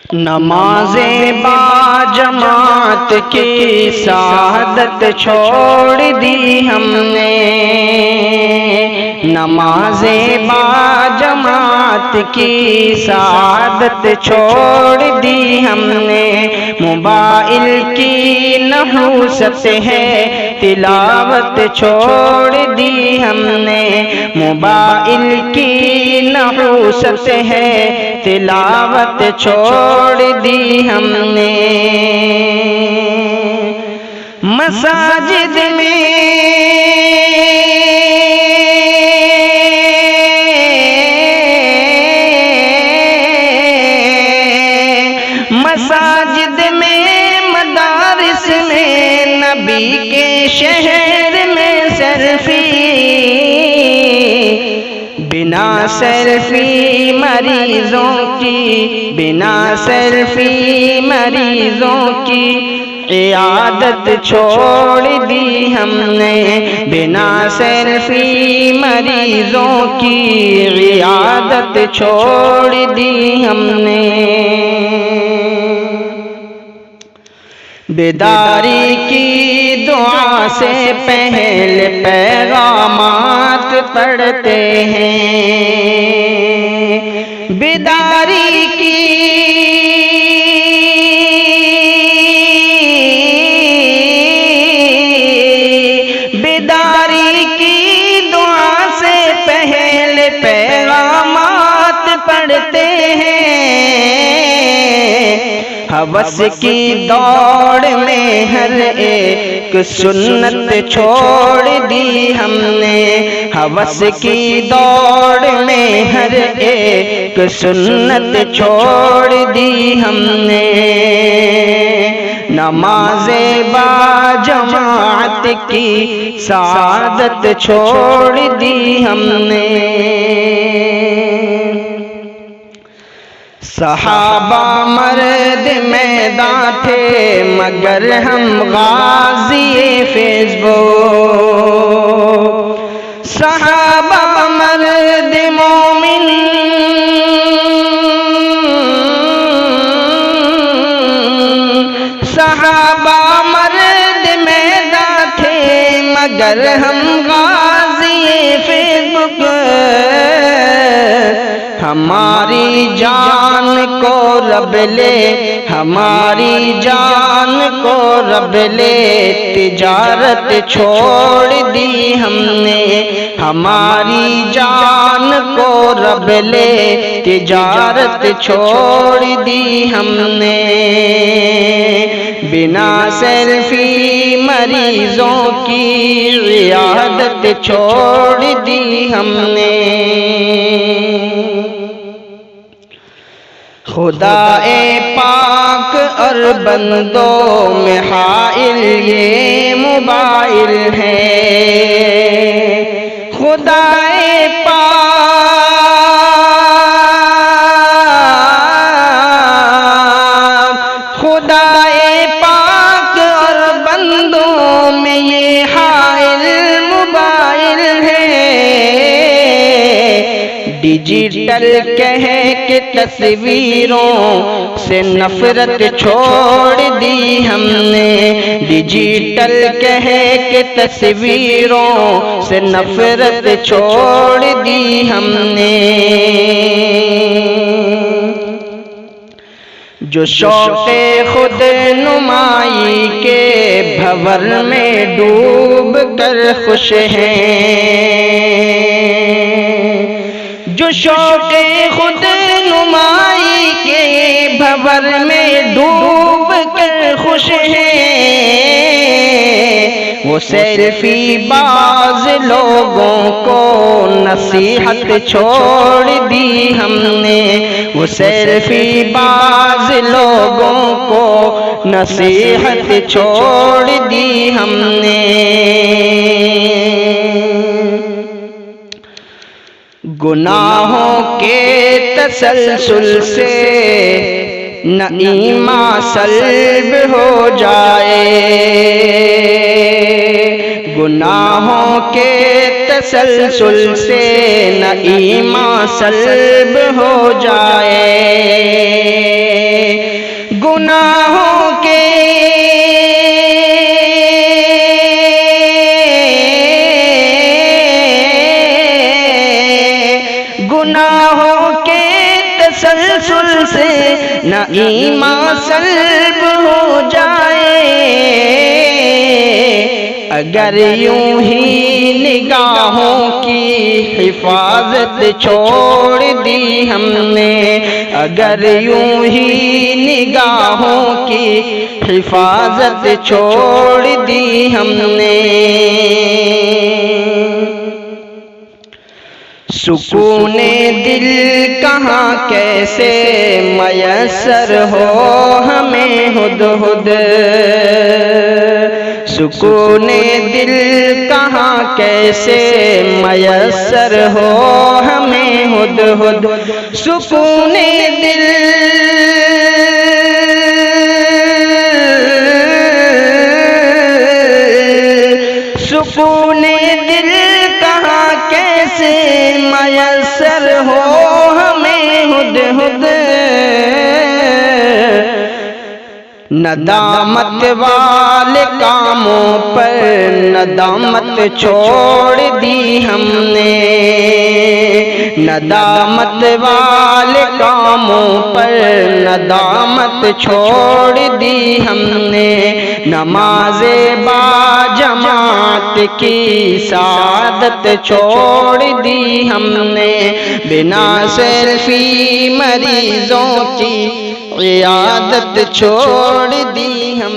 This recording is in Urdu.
نماز با جماعت کی سعادت چھوڑ دی ہم نے، نماز با جماعت کی سعادت چھوڑ دی ہم نے، موبائل کی نحوست ہے تلاوت چھوڑ دی ہم نے، موبائل کی نحوست ہے تلاوت چھوڑ دی ہم نے، مساجد میں مدارس میں نبی کے شہر میں سیلفی، بنا سیلفی مریضوں کی، بنا سیلفی مریضوں کی عیادت چھوڑ دی ہم نے، بنا سیلفی مریضوں کی عیادت چھوڑ دی ہم نے، بیداری کی دعا سے پہلے پیغامات پڑھتے ہیں، بیداری کی دعا سے پہلے پیغامات پڑھتے ہیں، ہوس کی دوڑ میں ہر ایک سنت چھوڑ دی ہم نے، ہوس کی دوڑ میں ہر ایک سنت چھوڑ دی ہم نے، نماز با جماعت کی سعادت چھوڑ دی ہم نے، صحابہ مرد میدان تھے مگر ہم غازی فیس بک، صحابہ مرد مومن، صحابہ مرد میدان تھے مگر ہم غازی فیس بک، ہماری جان کو رب لے، ہماری جان کو رب لے، تجارت چھوڑ دی ہم نے، ہماری جان کو رب لے، تجارت چھوڑ دی ہم نے، بنا سیلفی مریضوں کی عیادت چھوڑ دی ہم نے، خدا پاک اور بندوں میں حائل یہ موبائل ہے، خدا پاک، خدا پاک اور بندوں میں یہ حائل موبائل ہے، ڈیجیٹل کہہ کے تصویروں سے نفرت چھوڑ دی ہم نے، ڈیجیٹل کہہ کے تصویروں سے نفرت چھوڑ دی ہم نے، جو شوق خود نمائی کے بھور میں ڈوب کر خوش ہیں، جو شوق خود نمائی کے بھور میں ڈوب کر خوش ہیں، وہ سیلفی باز لوگوں کو نصیحت چھوڑ دی ہم نے، وہ سیلفی باز لوگوں کو نصیحت چھوڑ دی ہم نے، گناہوں کے تسلسل سے نہ ایمان سلب ہو جائے، گناہوں کے تسلسل سے نہ ایمان سلب ہو جائے، گناہوں کے تسلسل سے نہ ایمان سلب ہو جائے، اگر یوں ہی نگاہوں کی حفاظت چھوڑ دی ہم نے، اگر یوں ہی نگاہوں کی حفاظت چھوڑ دی ہم نے، سکون دل کہاں کیسے میسر ہو ہمیں ہدہد، سکون دل کہاں کیسے میسر ہو ہمیں ہدہد، سکون دل سکون دل کہاں کیسے میسر ہو ہمیں ہدہد، ندامت والے کاموں پر ندامت چھوڑ دی ہم نے، ندامت والے کاموں پر ندامت چھوڑ دی ہم نے، نماز با جماعت کی سعادت چھوڑ دی ہم نے، بنا سیلفی مریضوں کی عیادت چھوڑ دی ہم